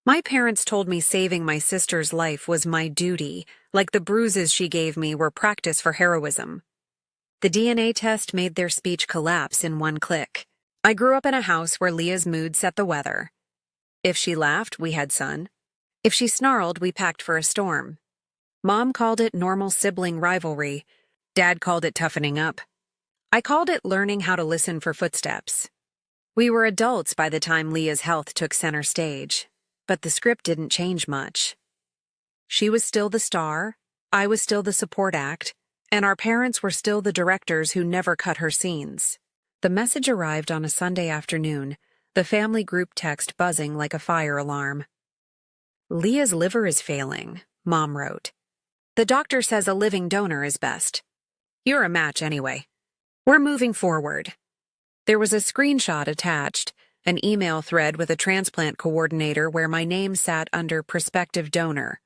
My parents told me saving my sister's life was my duty, like the bruises she gave me were practice for heroism. The DNA test made their speech collapse in one click. I grew up in a house where Leah's mood set the weather. If she laughed, we had sun. If she snarled, we packed for a storm. Mom called it normal sibling rivalry. Dad called it toughening up. I called it learning how to listen for footsteps. We were adults by the time Leah's health took center stage, but the script didn't change much. She was still the star, I was still the support act, and our parents were still the directors who never cut her scenes. The message arrived on a Sunday afternoon, the family group text buzzing like a fire alarm. Leah's liver is failing, Mom wrote. The doctor says a living donor is best. You're a match anyway. We're moving forward. There was a screenshot attached, an email thread with a transplant coordinator where my name sat under prospective donor.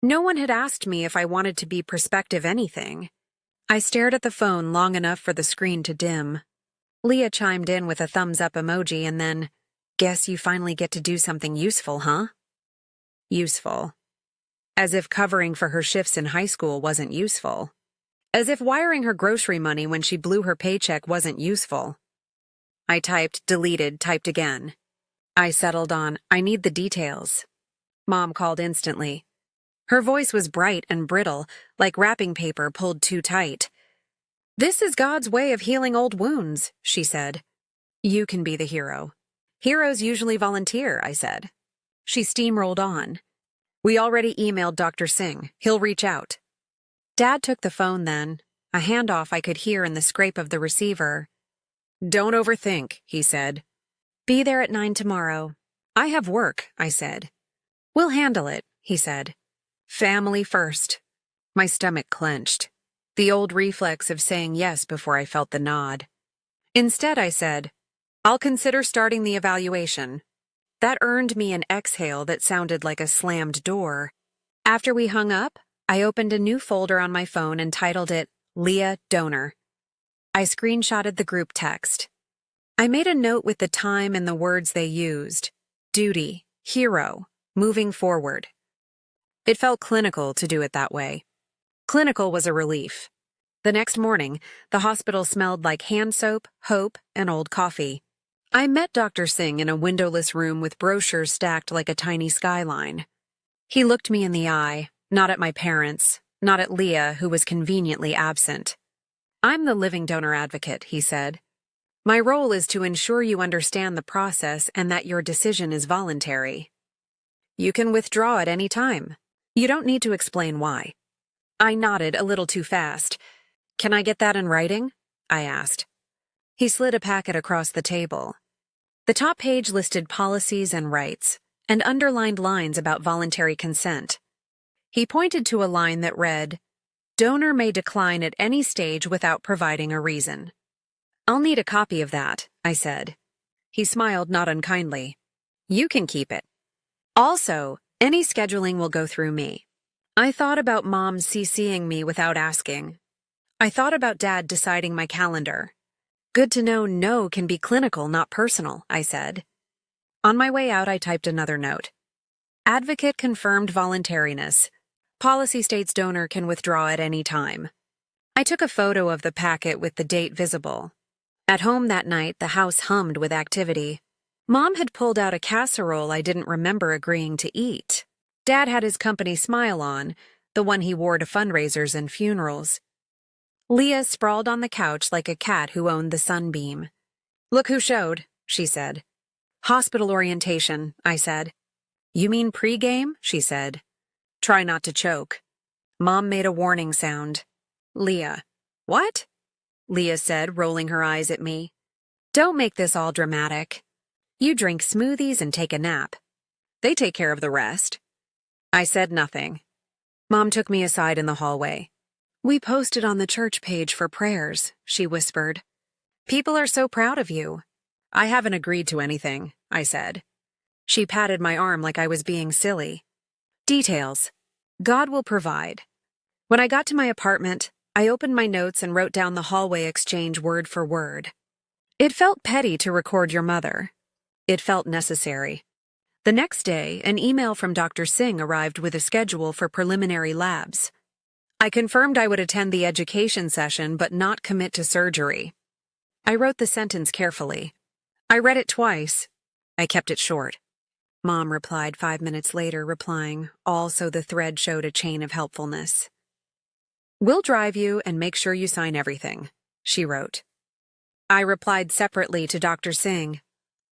No one had asked me if I wanted to be prospective anything. I stared at the phone long enough for the screen to dim. Leah chimed in with a thumbs-up emoji and then, "Guess you finally get to do something useful, huh?" Useful. As if covering for her shifts in high school wasn't useful. As if wiring her grocery money when she blew her paycheck wasn't useful. I typed, deleted, typed again. I settled on, "I need the details." Mom called instantly. Her voice was bright and brittle, like wrapping paper pulled too tight. "This is God's way of healing old wounds," she said. "You can be the hero." "Heroes usually volunteer," I said. She steamrolled on. "We already emailed Dr. Singh. He'll reach out." Dad took the phone then, a handoff I could hear in the scrape of the receiver. "Don't overthink," he said. "Be there at 9 tomorrow." "I have work," I said. "We'll handle it," he said. "Family first." My stomach clenched, the old reflex of saying yes before I felt the nod. Instead, I said, "I'll consider starting the evaluation." That earned me an exhale that sounded like a slammed door. After we hung up, I opened a new folder on my phone and titled it Leah Donor. I screenshotted the group text. I made a note with the time and the words they used: duty, hero, moving forward. It felt clinical to do it that way. Clinical was a relief. The next morning, the hospital smelled like hand soap, hope, and old coffee. I met Dr. Singh in a windowless room with brochures stacked like a tiny skyline. He looked me in the eye, not at my parents, not at Leah, who was conveniently absent. "I'm the living donor advocate," he said. "My role is to ensure you understand the process and that your decision is voluntary. You can withdraw at any time. You don't need to explain why." I nodded a little too fast. "Can I get that in writing?" I asked. He slid a packet across the table. The top page listed policies and rights, and underlined lines about voluntary consent. He pointed to a line that read, "Donor may decline at any stage without providing a reason." "I'll need a copy of that," I said. He smiled not unkindly. "You can keep it. Also, any scheduling will go through me." I thought about Mom CCing me without asking. I thought about Dad deciding my calendar. "Good to know no can be clinical, not personal," I said. On my way out, I typed another note. Advocate confirmed voluntariness. Policy states donor can withdraw at any time. I took a photo of the packet with the date visible. At home that night, the house hummed with activity. Mom had pulled out a casserole I didn't remember agreeing to eat. Dad had his company smile on, the one he wore to fundraisers and funerals. Leah sprawled on the couch like a cat who owned the sunbeam. "Look who showed," she said. "Hospital orientation," I said. "You mean pre-game?" she said. "Try not to choke." Mom made a warning sound. "Leah." "What?" Leah said, rolling her eyes at me. "Don't make this all dramatic. You drink smoothies and take a nap. They take care of the rest." I said nothing. Mom took me aside in the hallway. "We posted on the church page for prayers," she whispered. "People are so proud of you." "I haven't agreed to anything," I said. She patted my arm like I was being silly. "Details. God will provide." When I got to my apartment, I opened my notes and wrote down the hallway exchange word for word. It felt petty to record your mother. It felt necessary. The next day, an email from Dr. Singh arrived with a schedule for preliminary labs. I confirmed I would attend the education session but not commit to surgery. I wrote the sentence carefully. I read it twice. I kept it short. Mom replied 5 minutes later, replying, all so the thread showed a chain of helpfulness. "We'll drive you and make sure you sign everything," she wrote. I replied separately to Dr. Singh.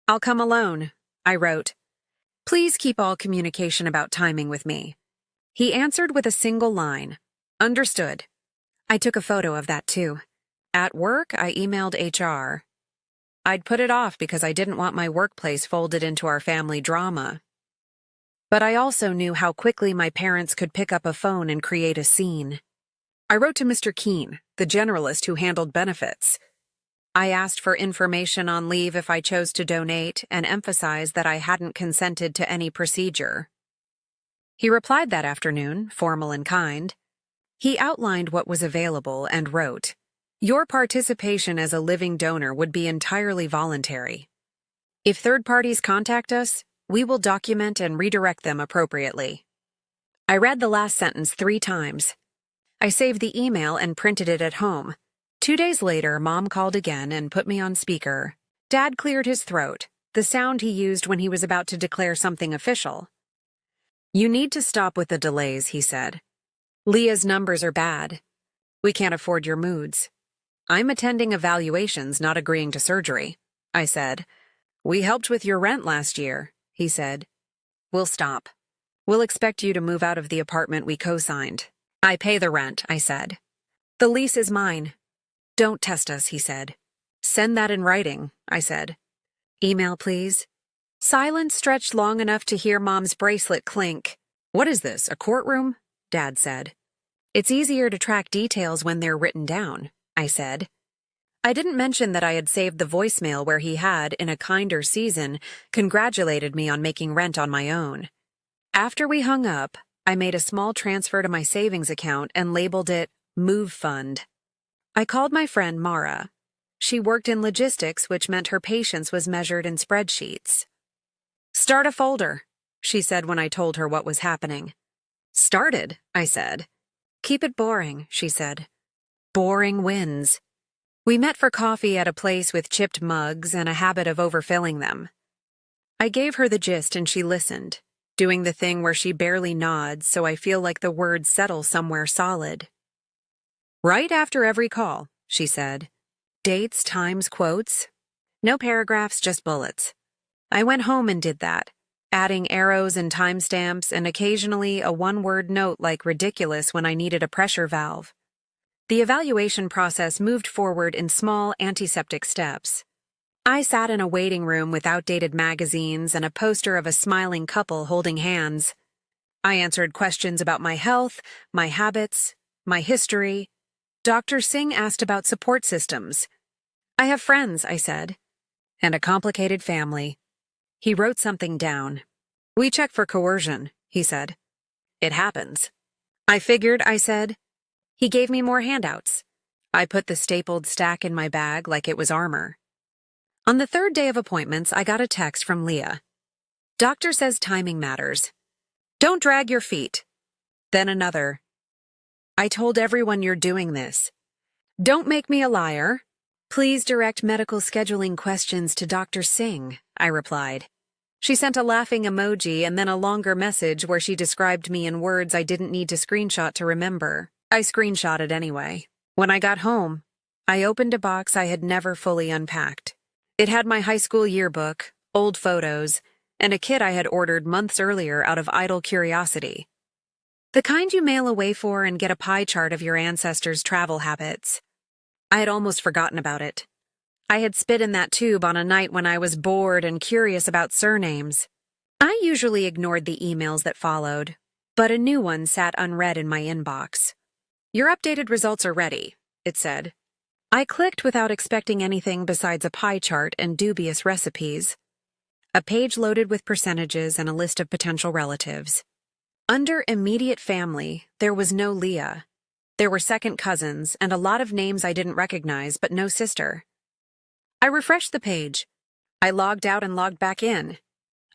"I'll come alone," I wrote. "Please keep all communication about timing with me." He answered with a single line, "Understood." I took a photo of that too. At work, I emailed HR. I'd put it off because I didn't want my workplace folded into our family drama. But I also knew how quickly my parents could pick up a phone and create a scene. I wrote to Mr. Keene, the generalist who handled benefits. I asked for information on leave if I chose to donate and emphasized that I hadn't consented to any procedure. He replied that afternoon, formal and kind. He outlined what was available and wrote, "Your participation as a living donor would be entirely voluntary. If third parties contact us, we will document and redirect them appropriately." I read the last sentence 3 times. I saved the email and printed it at home. 2 days later, Mom called again and put me on speaker. Dad cleared his throat, the sound he used when he was about to declare something official. "You need to stop with the delays," he said. "Leah's numbers are bad. We can't afford your moods." "I'm attending evaluations, not agreeing to surgery," I said. "We helped with your rent last year," he said. "We'll stop. We'll expect you to move out of the apartment we co-signed." "I pay the rent," I said. "The lease is mine." "Don't test us," he said. "Send that in writing," I said. "Email, please." Silence stretched long enough to hear Mom's bracelet clink. "What is this, a courtroom?" Dad said. "It's easier to track details when they're written down," I said. I didn't mention that I had saved the voicemail where he had, in a kinder season, congratulated me on making rent on my own. After we hung up, I made a small transfer to my savings account and labeled it Move Fund. I called my friend Mara. She worked in logistics, which meant her patience was measured in spreadsheets. "Start a folder," she said when I told her what was happening. "Started," I said. "Keep it boring," she said. "Boring wins." We met for coffee at a place with chipped mugs and a habit of overfilling them. I gave her the gist and she listened, doing the thing where she barely nods so I feel like the words settle somewhere solid. "Right after every call," she said. "Dates, times, quotes. No paragraphs, just bullets." I went home and did that, adding arrows and timestamps and occasionally a one-word note like ridiculous when I needed a pressure valve. The evaluation process moved forward in small antiseptic steps. I sat in a waiting room with outdated magazines and a poster of a smiling couple holding hands. I answered questions about my health, my habits, my history. Dr. Singh asked about support systems. "I have friends," I said, "and a complicated family." He wrote something down. "We check for coercion," he said. "It happens." "I figured," I said. He gave me more handouts. I put the stapled stack in my bag like it was armor. On the 3rd day of appointments, I got a text from Leah. "Doctor says timing matters. Don't drag your feet." Then another. "I told everyone you're doing this. Don't make me a liar. Please direct medical scheduling questions to Dr. Singh," I replied. She sent a laughing emoji and then a longer message where she described me in words I didn't need to screenshot to remember. I screenshotted anyway. When I got home, I opened a box I had never fully unpacked. It had my high school yearbook, old photos, and a kit I had ordered months earlier out of idle curiosity. The kind you mail away for and get a pie chart of your ancestors' travel habits. I had almost forgotten about it. I had spit in that tube on a night when I was bored and curious about surnames. I usually ignored the emails that followed, but a new one sat unread in my inbox. "Your updated results are ready," it said. I clicked without expecting anything besides a pie chart and dubious recipes. A page loaded with percentages and a list of potential relatives. Under immediate family, there was no Leah. There were second cousins and a lot of names I didn't recognize, but no sister. I refreshed the page. I logged out and logged back in.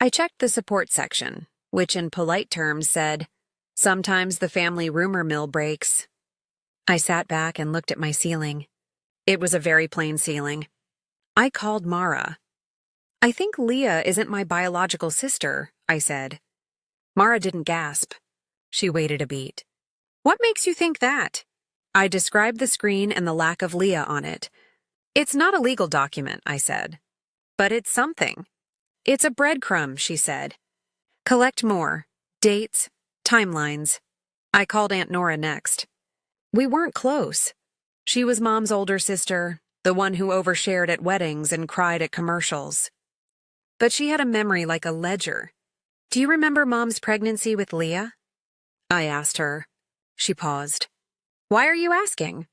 I checked the support section, which in polite terms said, "Sometimes the family rumor mill breaks." I sat back and looked at my ceiling. It was a very plain ceiling. I called Mara. "I think Leah isn't my biological sister," I said. Mara didn't gasp. She waited a beat. "What makes you think that?" I described the screen and the lack of Leah on it. "It's not a legal document," I said. "But it's something." "It's a breadcrumb," she said. "Collect more. Dates, timelines." I called Aunt Nora next. We weren't close. She was Mom's older sister, the one who overshared at weddings and cried at commercials. But she had a memory like a ledger. "Do you remember Mom's pregnancy with Leah?" I asked her. She paused. "Why are you asking?"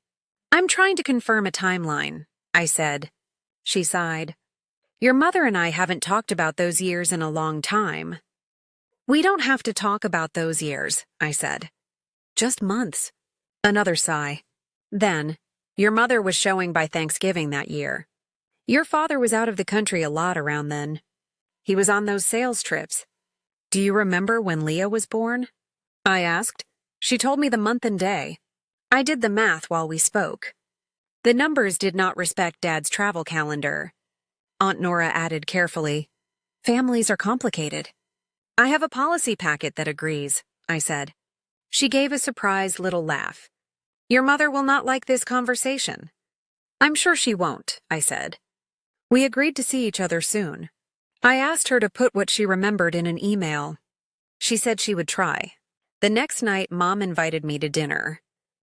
"I'm trying to confirm a timeline," I said. She sighed. "Your mother and I haven't talked about those years in a long time." "We don't have to talk about those years," I said. "Just months." Another sigh. Then, "Your mother was showing by Thanksgiving that year. Your father was out of the country a lot around then. He was on those sales trips. Do you remember when Leah was born?" I asked. She told me the month and day. I did the math while we spoke. The numbers did not respect Dad's travel calendar. Aunt Nora added carefully, "Families are complicated." "I have a policy packet that agrees," I said. She gave a surprised little laugh. "Your mother will not like this conversation." "I'm sure she won't," I said. We agreed to see each other soon. I asked her to put what she remembered in an email. She said she would try. The next night, Mom invited me to dinner.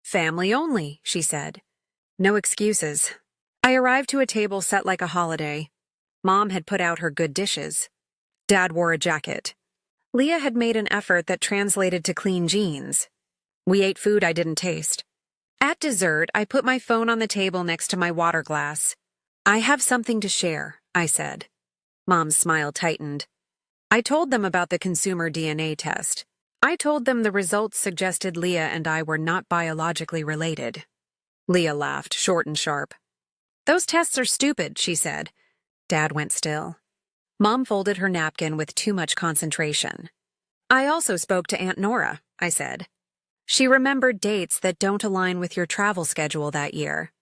"Family only," she said. No excuses. I arrived to a table set like a holiday. Mom had put out her good dishes. Dad wore a jacket. Leah had made an effort that translated to clean jeans. We ate food I didn't taste. At dessert, I put my phone on the table next to my water glass. "I have something to share," I said. Mom's smile tightened. I told them about the consumer DNA test. I told them the results suggested Leah and I were not biologically related. Leah laughed, short and sharp. "Those tests are stupid," she said. Dad went still. Mom folded her napkin with too much concentration. "I also spoke to Aunt Nora," I said. "She remembered dates that don't align with your travel schedule that year."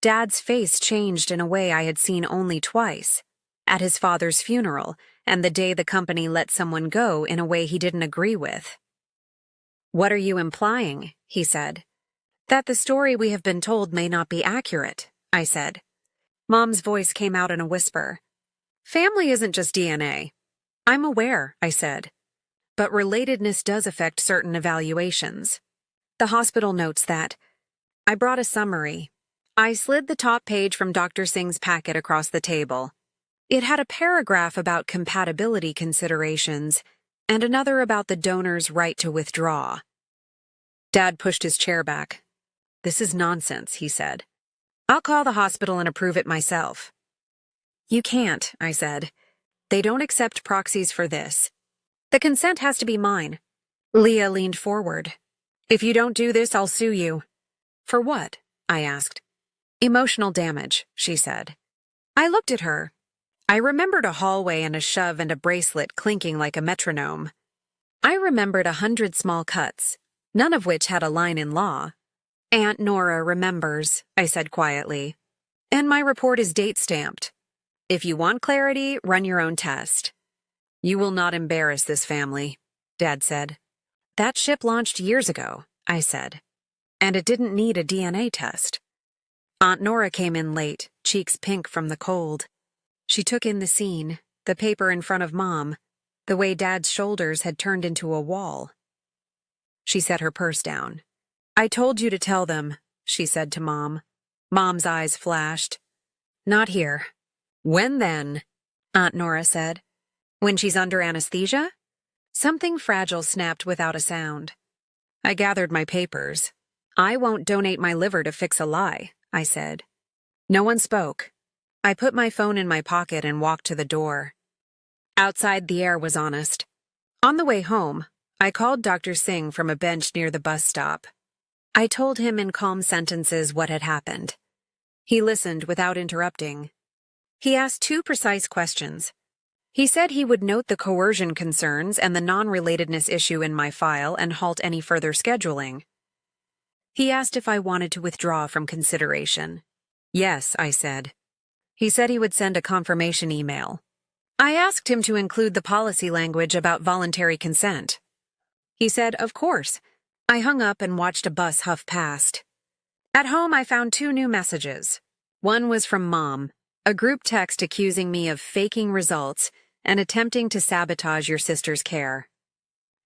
Dad's face changed in a way I had seen only twice. At his father's funeral, and the day the company let someone go in a way he didn't agree with. "What are you implying?" he said. "That the story we have been told may not be accurate," I said. Mom's voice came out in a whisper. "Family isn't just DNA." "I'm aware," I said. "But relatedness does affect certain evaluations. The hospital notes that." I brought a summary. I slid the top page from Dr. Singh's packet across the table. It had a paragraph about compatibility considerations and another about the donor's right to withdraw. Dad pushed his chair back. "This is nonsense," he said. "I'll call the hospital and approve it myself." "You can't," I said. "They don't accept proxies for this. The consent has to be mine." Leah leaned forward. "If you don't do this, I'll sue you." "For what?" I asked. "Emotional damage," she said. I looked at her. I remembered a hallway and a shove and a bracelet clinking like a metronome. I remembered 100 small cuts, none of which had a line in law. "Aunt Nora remembers," I said quietly. "And my report is date-stamped. If you want clarity, run your own test." "You will not embarrass this family," Dad said. "That ship launched years ago," I said. "And it didn't need a DNA test." Aunt Nora came in late, cheeks pink from the cold. She took in the scene, the paper in front of Mom, the way Dad's shoulders had turned into a wall. She set her purse down. "I told you to tell them," she said to Mom. Mom's eyes flashed. "Not here." "When then?" Aunt Nora said. "When she's under anesthesia?" Something fragile snapped without a sound. I gathered my papers. "I won't donate my liver to fix a lie," I said. No one spoke. I put my phone in my pocket and walked to the door. Outside, the air was honest. On the way home, I called Dr. Singh from a bench near the bus stop. I told him in calm sentences what had happened. He listened without interrupting. He asked 2 precise questions. He said he would note the coercion concerns and the non-relatedness issue in my file and halt any further scheduling. He asked if I wanted to withdraw from consideration. Yes, I said. He said he would send a confirmation email. I asked him to include the policy language about voluntary consent. He said, of course. I hung up and watched a bus huff past. At home, I found 2 new messages. One was from Mom, a group text accusing me of faking results and attempting to sabotage your sister's care.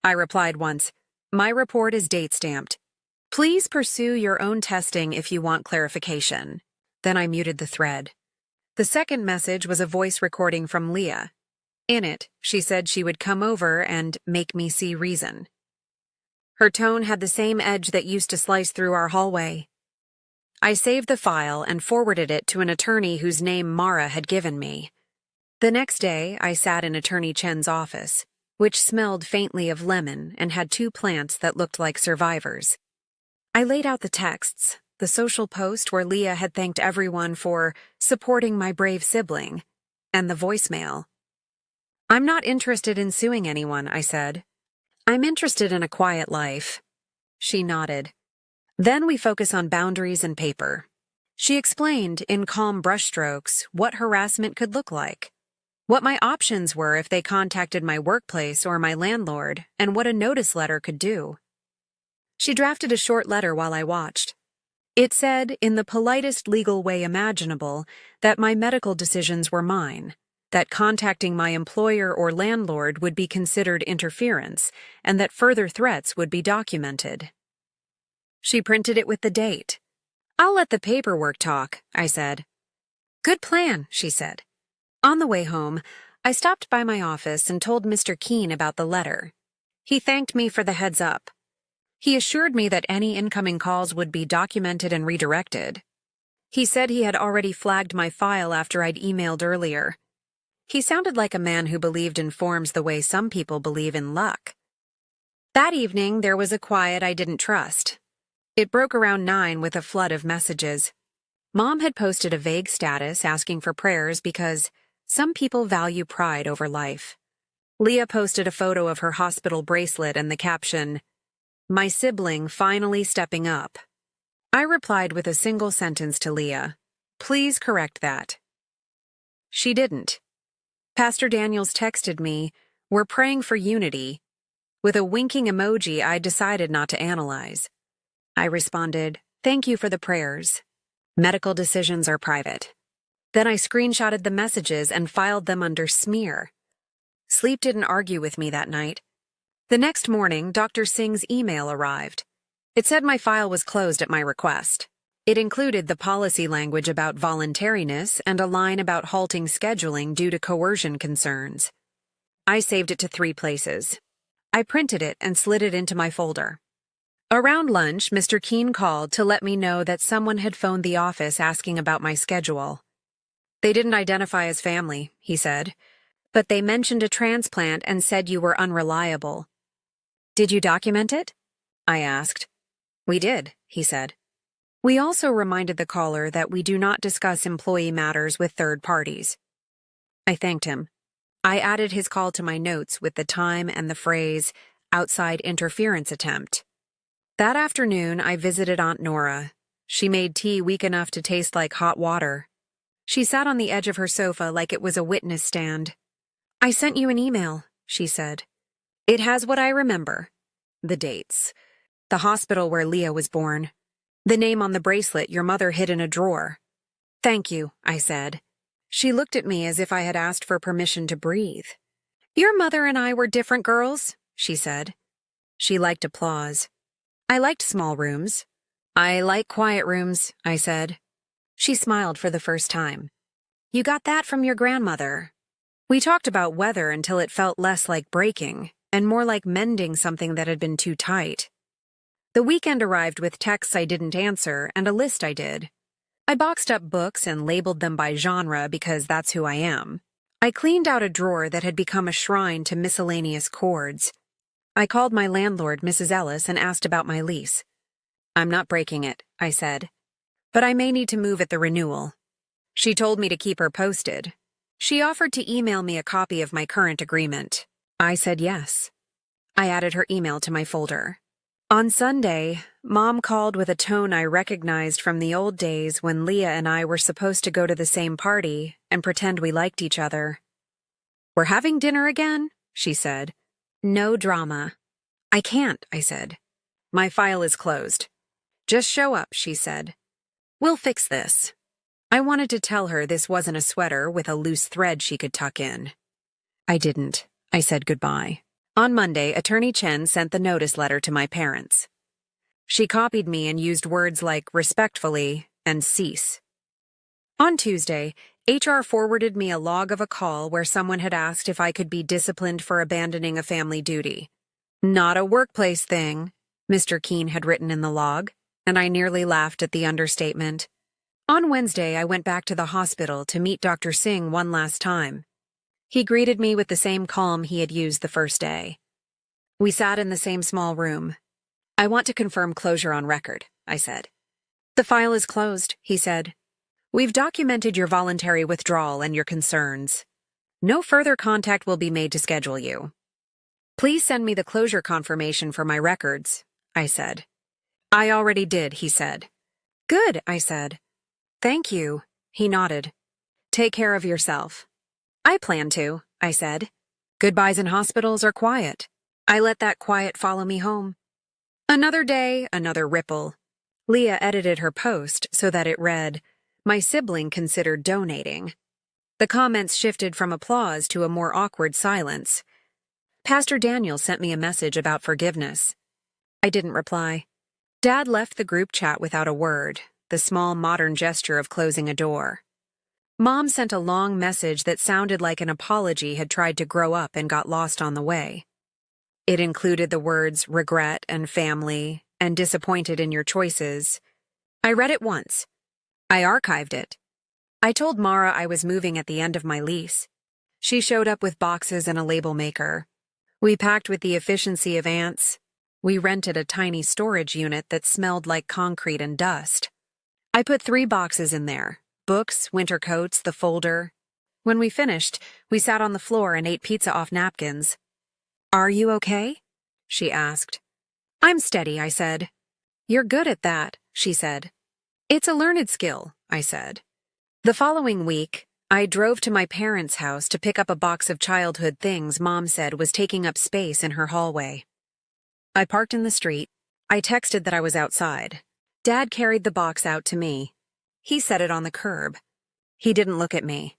I replied once, my report is date-stamped. Please pursue your own testing if you want clarification. Then I muted the thread. The second message was a voice recording from Leah. In it, she said she would come over and make me see reason. Her tone had the same edge that used to slice through our hallway. I saved the file and forwarded it to an attorney whose name Mara had given me. The next day, I sat in Attorney Chen's office, which smelled faintly of lemon and had 2 plants that looked like survivors. I laid out the texts, the social post where Leah had thanked everyone for supporting my brave sibling, and the voicemail. I'm not interested in suing anyone, I said. I'm interested in a quiet life. She nodded. Then we focus on boundaries and paper. She explained in calm brushstrokes what harassment could look like, what my options were if they contacted my workplace or my landlord, and what a notice letter could do. She drafted a short letter while I watched. It said, in the politest legal way imaginable, that my medical decisions were mine, that contacting my employer or landlord would be considered interference, and that further threats would be documented. She printed it with the date. I'll let the paperwork talk, I said. Good plan, she said. On the way home, I stopped by my office and told Mr. Keene about the letter. He thanked me for the heads up. He assured me that any incoming calls would be documented and redirected. He said he had already flagged my file after I'd emailed earlier. He sounded like a man who believed in forms the way some people believe in luck. That evening, there was a quiet I didn't trust. It broke around 9 with a flood of messages. Mom had posted a vague status asking for prayers because some people value pride over life. Leah posted a photo of her hospital bracelet and the caption, "My sibling finally stepping up." I replied with a single sentence to Leah, "Please correct that." She didn't. Pastor Daniels texted me, "We're praying for unity," with a winking emoji I decided not to analyze. I responded, "Thank you for the prayers. Medical decisions are private." Then I screenshotted the messages and filed them under smear. Sleep didn't argue with me that night. The next morning, Dr. Singh's email arrived. It said my file was closed at my request. It included the policy language about voluntariness and a line about halting scheduling due to coercion concerns. I saved it to 3 places. I printed it and slid it into my folder. Around lunch, Mr. Keene called to let me know that someone had phoned the office asking about my schedule. They didn't identify as family, he said, but they mentioned a transplant and said you were unreliable. Did you document it? I asked. We did, he said. We also reminded the caller that we do not discuss employee matters with third parties. I thanked him. I added his call to my notes with the time and the phrase, outside interference attempt. That afternoon, I visited Aunt Nora. She made tea weak enough to taste like hot water. She sat on the edge of her sofa like it was a witness stand. I sent you an email, she said. It has what I remember. The dates. The hospital where Leah was born. The name on the bracelet your mother hid in a drawer. Thank you, I said. She looked at me as if I had asked for permission to breathe. Your mother and I were different girls, she said. She liked applause. I liked small rooms. I like quiet rooms, I said. She smiled for the first time. You got that from your grandmother. We talked about weather until it felt less like breaking and more like mending something that had been too tight. The weekend arrived with texts I didn't answer and a list I did. I boxed up books and labeled them by genre because that's who I am. I cleaned out a drawer that had become a shrine to miscellaneous cords. I called my landlord, Mrs. Ellis, and asked about my lease. I'm not breaking it, I said. But I may need to move at the renewal. She told me to keep her posted. She offered to email me a copy of my current agreement. I said yes. I added her email to my folder. On Sunday, Mom called with a tone I recognized from the old days when Leah and I were supposed to go to the same party and pretend we liked each other. "We're having dinner again?" she said. "No drama." "I can't," I said. "My file is closed." "Just show up," she said. "We'll fix this." I wanted to tell her this wasn't a sweater with a loose thread she could tuck in. I didn't. I said goodbye. On Monday, Attorney Chen sent the notice letter to my parents. She copied me and used words like respectfully and cease. On Tuesday, HR forwarded me a log of a call where someone had asked if I could be disciplined for abandoning a family duty. "Not a workplace thing," Mr. Keene had written in the log, and I nearly laughed at the understatement. On Wednesday, I went back to the hospital to meet Dr. Singh one last time. He greeted me with the same calm he had used the first day. We sat in the same small room. "I want to confirm closure on record," I said. "The file is closed," he said. "We've documented your voluntary withdrawal and your concerns. No further contact will be made to schedule you. Please send me the closure confirmation for my records," I said. "I already did," he said. "Good," I said. "Thank you," he nodded. "Take care of yourself." "I plan to," I said. "Goodbyes in hospitals are quiet." I let that quiet follow me home. Another day, another ripple. Leah edited her post so that it read, "My sibling considered donating." The comments shifted from applause to a more awkward silence. Pastor Daniel sent me a message about forgiveness. I didn't reply. Dad left the group chat without a word, the small modern gesture of closing a door. Mom sent a long message that sounded like an apology had tried to grow up and got lost on the way. It included the words regret and family and disappointed in your choices. I read it once. I archived it. I told Mara I was moving at the end of my lease. She showed up with boxes and a label maker. We packed with the efficiency of ants. We rented a tiny storage unit that smelled like concrete and dust. I put 3 boxes in there: books, winter coats, the folder. When we finished, we sat on the floor and ate pizza off napkins. "Are you okay?" she asked. "I'm steady," I said. "You're good at that," she said. "It's a learned skill," I said. The following week, I drove to my parents' house to pick up a box of childhood things Mom said was taking up space in her hallway. I parked in the street. I texted that I was outside. Dad carried the box out to me. He set it on the curb. He didn't look at me.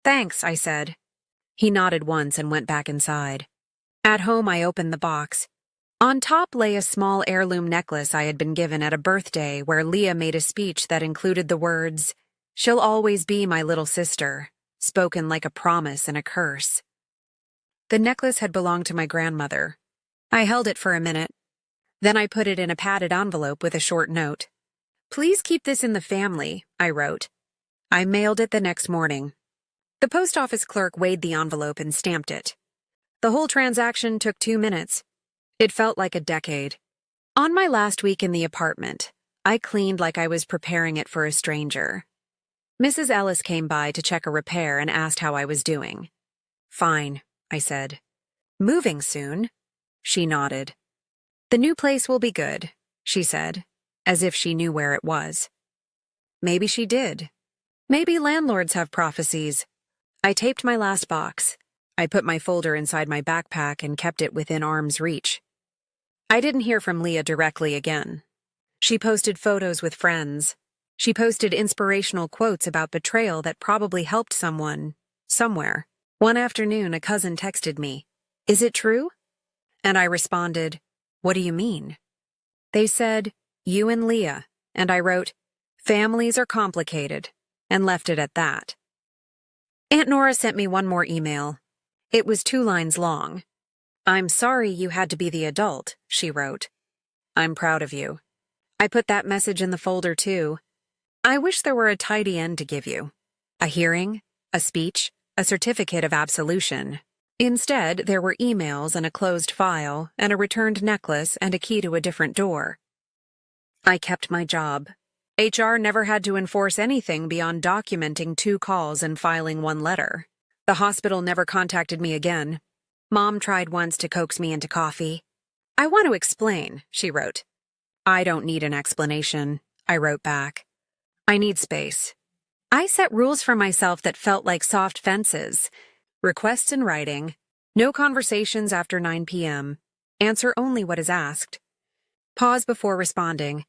"Thanks," I said. He nodded once and went back inside. At home, I opened the box. On top lay a small heirloom necklace I had been given at a birthday where Leah made a speech that included the words, "She'll always be my little sister," spoken like a promise and a curse. The necklace had belonged to my grandmother. I held it for a minute. Then I put it in a padded envelope with a short note. "Please keep this in the family," I wrote. I mailed it the next morning. The post office clerk weighed the envelope and stamped it. The whole transaction took 2 minutes. It felt like a decade. On my last week in the apartment, I cleaned like I was preparing it for a stranger. Mrs. Ellis came by to check a repair and asked how I was doing. "Fine," I said. "Moving soon?" She nodded. "The new place will be good," she said, as if she knew where it was. Maybe she did. Maybe landlords have prophecies. I taped my last box. I put my folder inside my backpack and kept it within arm's reach. I didn't hear from Leah directly again. She posted photos with friends. She posted inspirational quotes about betrayal that probably helped someone, somewhere. One afternoon, a cousin texted me, "Is it true?" And I responded, "What do you mean?" They said, "You and Leah," and I wrote, "Families are complicated," and left it at that. Aunt Nora sent me one more email. It was 2 lines long. "I'm sorry you had to be the adult," she wrote. "I'm proud of you." I put that message in the folder too. I wish there were a tidy end to give you. A hearing, a speech, a certificate of absolution. Instead, there were emails and a closed file and a returned necklace and a key to a different door. I kept my job. HR never had to enforce anything beyond documenting 2 calls and filing 1 letter. The hospital never contacted me again. Mom tried once to coax me into coffee. I want to explain, she wrote. I don't need an explanation, I wrote back. I need space. I set rules for myself that felt like soft fences. Requests in writing. No conversations after 9 p.m. Answer only what is asked. Pause before responding.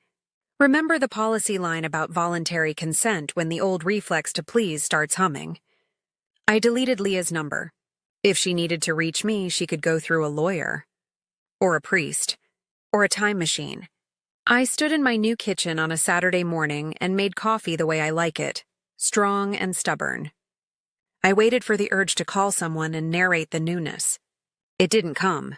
Remember the policy line about voluntary consent when the old reflex to please starts humming. I deleted Leah's number. If she needed to reach me, she could go through a lawyer. Or a priest. Or a time machine. I stood in my new kitchen on a Saturday morning and made coffee the way I like it, strong and stubborn. I waited for the urge to call someone and narrate the newness. It didn't come.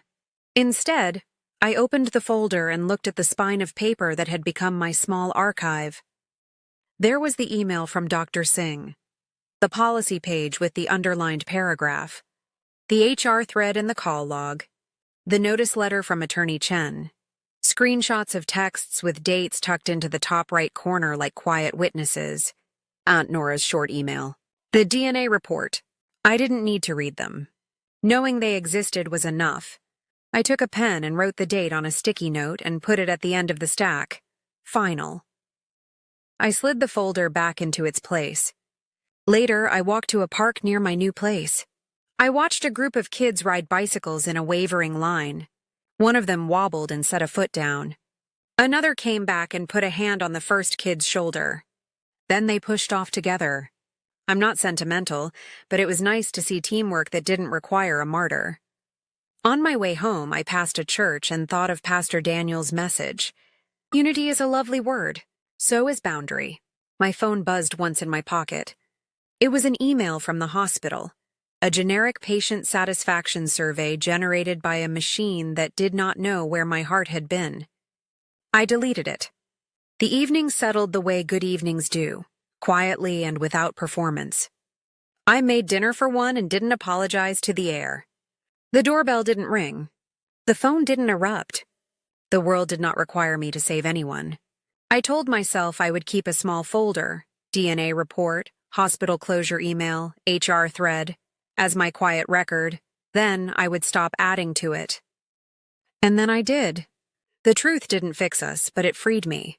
Instead, I opened the folder and looked at the spine of paper that had become my small archive. There was the email from Dr. Singh, the policy page with the underlined paragraph, the HR thread in the call log, the notice letter from Attorney Chen, screenshots of texts with dates tucked into the top right corner like quiet witnesses, Aunt Nora's short email, the DNA report. I didn't need to read them. Knowing they existed was enough. I took a pen and wrote the date on a sticky note and put it at the end of the stack. Final. I slid the folder back into its place. Later, I walked to a park near my new place. I watched a group of kids ride bicycles in a wavering line. One of them wobbled and set a foot down. Another came back and put a hand on the first kid's shoulder. Then they pushed off together. I'm not sentimental, but it was nice to see teamwork that didn't require a martyr. On my way home, I passed a church and thought of Pastor Daniel's message. Unity is a lovely word. So is boundary. My phone buzzed once in my pocket. It was an email from the hospital, a generic patient satisfaction survey generated by a machine that did not know where my heart had been. I deleted it. The evening settled the way good evenings do, quietly and without performance. I made dinner for one and didn't apologize to the air. The doorbell didn't ring. The phone didn't erupt. The world did not require me to save anyone. I told myself I would keep a small folder, DNA report, hospital closure email, HR thread, as my quiet record. Then I would stop adding to it. And then I did. The truth didn't fix us, but it freed me.